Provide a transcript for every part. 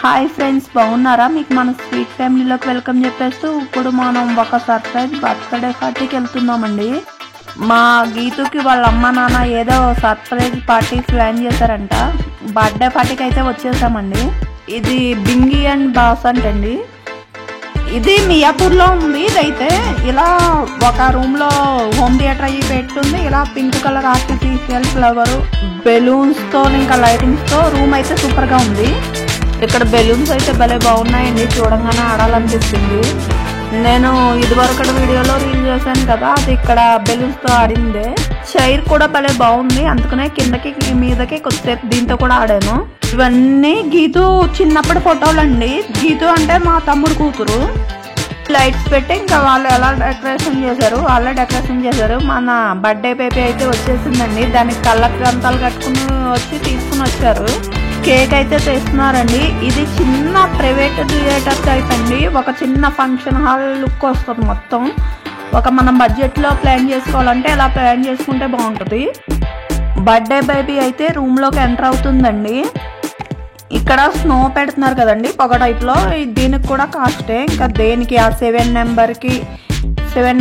Hi friends, బాగున్నారా? మీకు మన స్వీట్ ఫ్యామిలీలోకి వెల్కమ్ చెప్పేస్తూ ఇప్పుడు మనం ఒక సర్ప్రైజ్ బర్త్డే పార్టీకి వెళ్తున్నామండి. మా గీతుకి వాళ్ళ అమ్మ నాన్న ఏదో సర్ప్రైజ్ పార్టీ ప్లాన్ చేశారంట. బర్త్డే పార్టీకి అయితే వచ్చేసామండి. ఇది బింగి అండ్ బాస్ అంటండి. ఇది మియాపూర్లో ఉంది. ఇదైతే ఇలా ఒక రూమ్లో హోమ్ థియేటర్ అయ్యి పెట్టుంది. ఇలా పింక్ కలర్ ఆర్టిఫిషియల్ ఫ్లవర్ బెలూన్స్తో ఇంకా లైటింగ్స్తో రూమ్ అయితే సూపర్గా ఉంది. ఇక్కడ బెలూన్స్ అయితే భలే బాగున్నాయండి, చూడంగానే ఆడాలనిపిస్తుంది. నేను ఇదివరకటి వీడియోలో రీల్ చేశాను కదా, అది ఇక్కడ బెలూన్స్తో ఆడిందే. చైర్ కూడా భలే బాగుంది, అందుకనే కిందకి మీదకి కొద్దిసేపు దీంతో కూడా ఆడాను. ఇవన్నీ గీతు చిన్నప్పటి ఫోటోలు అండి. గీతు అంటే మా తమ్ముడు కూతురు. లైట్స్ పెట్టి ఇంకా వాళ్ళు ఎలా డెకరేషన్ చేశారు. మన బర్త్డే బేబీ అయితే వచ్చేసిందండి. దానికి కళ్ళకంతాలు కట్టుకుని వచ్చి తీసుకుని వచ్చారు. కేక్ అయితే చేస్తున్నారండి. ఇది చిన్న ప్రైవేట్ థియేటర్ టైప్ అండి. ఒక చిన్న ఫంక్షన్ హాల్ లుక్ వస్తుంది మొత్తం. మనం బడ్జెట్లో ప్లాన్ చేసుకోవాలంటే ఇలా ప్లాన్ చేసుకుంటే బాగుంటుంది. బర్త్డే బేబీ అయితే రూమ్లోకి ఎంటర్ అవుతుందండి. ఇక్కడ స్నో పెడుతున్నారు కదండి, పొగ టైప్లో. దీనికి కూడా కాస్టే. ఇంకా దేనికి ఆ 7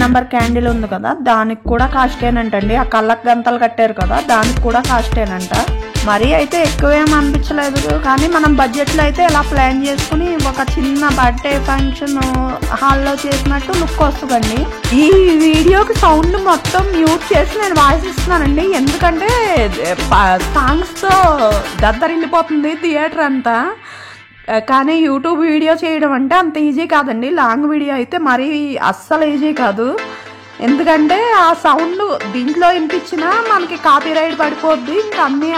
నెంబర్ క్యాండిల్ ఉంది కదా, దానికి కూడా కాస్టేనంటండి. ఆ కళ్ళకు గంతలు కట్టారు కదా, దానికి కూడా కాస్టేనంట. మరీ అయితే ఎక్కువేం అనిపించలేదు, కానీ మనం బడ్జెట్లో అయితే ఇలా ప్లాన్ చేసుకుని ఒక చిన్న బర్త్డే ఫంక్షన్ హాల్లో చేసినట్టు లుక్ వస్తుందండి. ఈ వీడియోకి సౌండ్ మొత్తం మ్యూట్ చేసి నేను వాయిస్ ఇస్తున్నానండి, ఎందుకంటే సాంగ్స్తో దద్దరిల్లిపోతుంది థియేటర్ అంతా. కానీ యూట్యూబ్ వీడియో చేయడం అంటే అంత ఈజీ కాదండి. లాంగ్ వీడియో అయితే మరీ అస్సలు ఈజీ కాదు. ఎందుకంటే ఆ సౌండ్ దీంట్లో వినిపించినా మనకి కాపీరైట్ పడిపోద్ది. ఇంకా అన్నీ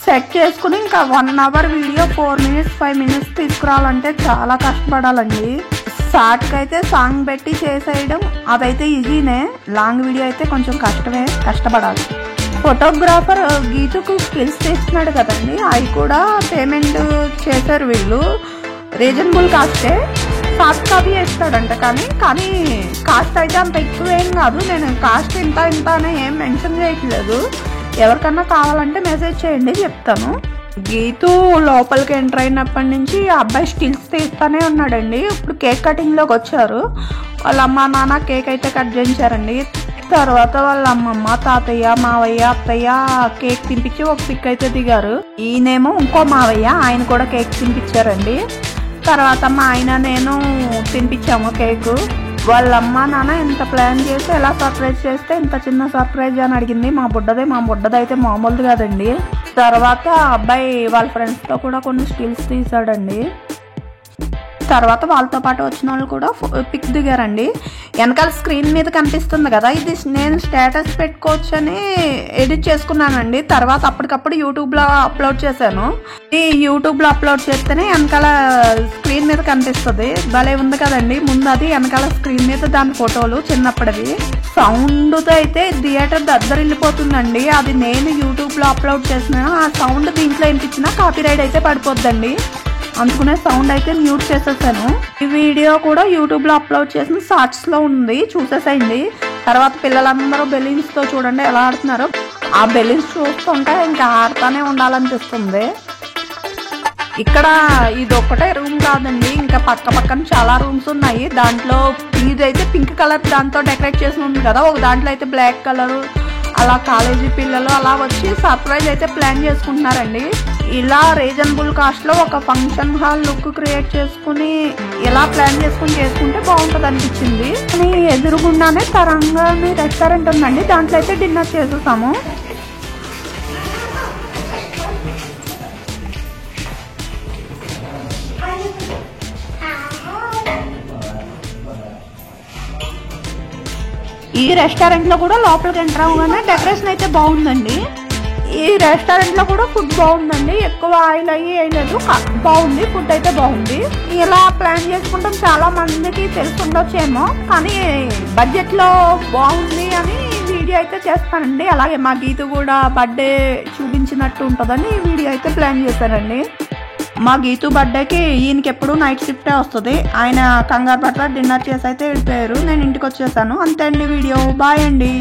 సెట్ చేసుకుని ఇంకా 1 అవర్ వీడియో 4 మినిట్స్ 5 మినిట్స్ తీసుకురావాలంటే చాలా కష్టపడాలండి. షార్ట్కి అయితే సాంగ్ పెట్టి చేసేయడం అదైతే ఈజీనే. లాంగ్ వీడియో అయితే కొంచెం కష్టపడాలి. ఫోటోగ్రాఫర్ గీతుకు స్కిల్స్ చేస్తున్నాడు కదండి, అవి కూడా పేమెంట్ చేశారు వీళ్ళు. రీజనబుల్ కాస్టే. సాఫ్ట్ కాపీ వేస్తాడంట, కానీ కాస్ట్ అయితే అంత ఎక్కువ ఏం కాదు. నేను కాస్ట్ ఇంత అని ఏం మెన్షన్ చేయట్లేదు. ఎవరికన్నా కావాలంటే మెసేజ్ చేయండి, చెప్తాను. గీతు లోపలికి ఎంటర్ అయినప్పటి నుంచి ఆ అబ్బాయి స్టిల్స్ తీస్తానే ఉన్నాడండి. ఇప్పుడు కేక్ కటింగ్లోకి వచ్చారు. వాళ్ళ అమ్మ నాన్న కేక్ అయితే కట్ చేయించారండి. తర్వాత వాళ్ళ అమ్మమ్మ, తాతయ్య, మావయ్య, అత్తయ్య కేక్ తినిపించి ఒక పిక్ అయితే దిగారు. ఈయనేమో ఇంకో మావయ్య, ఆయన కూడా కేక్ తినిపించారండి. తర్వాత మా ఆయన నేను తినిపించాము కేకు. వాళ్ళ అమ్మ నాన్న ఎంత ప్లాన్ చేసి ఎలా సర్ప్రైజ్ చేస్తే ఇంత చిన్న సర్ప్రైజ్ అని అడిగింది. మా బుడ్డది అయితే మామూలుది కాదండి. తర్వాత అబ్బాయి వాళ్ళ ఫ్రెండ్స్తో కూడా కొన్ని స్టిల్స్ తీసాడండి. తర్వాత వాళ్ళతో పాటు వచ్చిన వాళ్ళు కూడా పిక్ దిగారండి. వెనకాల స్క్రీన్ మీద కనిపిస్తుంది కదా, ఇది నేను స్టేటస్ పెట్టుకోవచ్చు అని ఎడిట్ చేసుకున్నానండి. తర్వాత అప్పటికప్పుడు యూట్యూబ్లో అప్లోడ్ చేశాను. ఈ యూట్యూబ్లో అప్లోడ్ చేస్తేనే వెనకాల స్క్రీన్ మీద కనిపిస్తుంది. భలే ఉంది కదండి. ముందు అది వెనకాల స్క్రీన్ మీద దాని ఫోటోలు చిన్నప్పటివి. సౌండ్తో అయితే థియేటర్ దద్దరిల్లిపోతుందండి. అది నేను యూట్యూబ్లో అప్లోడ్ చేసిన ఆ సౌండ్ దీంట్లో వినిపించినా కాపీరైట్ అయితే పడిపోద్దండి. అందుకునే సౌండ్ అయితే మ్యూట్ చేసేసాను. ఈ వీడియో కూడా యూట్యూబ్లో అప్లోడ్ చేసిన షార్ట్స్లో ఉంది, చూసేసేయండి. తర్వాత పిల్లలందరూ బెలూన్స్తో చూడండి ఎలా ఆడుతున్నారు. ఆ బెలూన్స్ చూస్తుంటే ఇంకా ఆడుతూనే ఉండాలనిపిస్తుంది. ఇక్కడ ఇది ఒక్కటే రూమ్ కాదండి, ఇంకా పక్కన చాలా రూమ్స్ ఉన్నాయి. దాంట్లో ఇదైతే పింక్ కలర్ దాంతో డెకరేట్ చేసి ఉంది కదా, ఒక దాంట్లో అయితే బ్లాక్ కలర్. అలా కాలేజీ పిల్లలు అలా వచ్చి సర్ప్రైజ్ అయితే ప్లాన్ చేసుకుంటున్నారండి. ఇలా రీజనబుల్ కాస్ట్లో ఒక ఫంక్షన్ హాల్ లుక్ క్రియేట్ చేసుకుని ఇలా ప్లాన్ చేసుకుంటే బాగుంటుంది అనిపించింది. కానీ ఎదురుగుండానే తరంగాని రెస్టారెంట్ ఉందండి, దాంట్లో అయితే డిన్నర్ చేసేసాము. ఈ రెస్టారెంట్లో కూడా లోపలికి ఎంటర్ అవ్వగానే డెకరేషన్ అయితే బాగుందండి. ఈ రెస్టారెంట్లో కూడా ఫుడ్ బాగుందండి. ఎక్కువ ఆయిల్ వేయలేదు, బాగుంది. ఫుడ్ అయితే బాగుంది. ఇలా ప్లాన్ చేసుకుంటాం చాలా మందికి తెలిసి ఉండొచ్చేమో, కానీ బడ్జెట్లో బాగుంది అని వీడియో అయితే చేస్తానండి. అలాగే మా గీత కూడా బర్త్డే చూపించినట్టు ఉంటుందని వీడియో అయితే ప్లాన్ చేశానండి. మా గీతు బర్త్డేకి ఈయనకి ఎప్పుడు నైట్ షిఫ్టే వస్తుంది. ఆయన కంగారు పట్ల డిన్నర్ చేసి అయితే వెళ్ళిపోయారు. నేను ఇంటికి వచ్చేసాను. అంతే అండి వీడియో. బాయ్ అండి.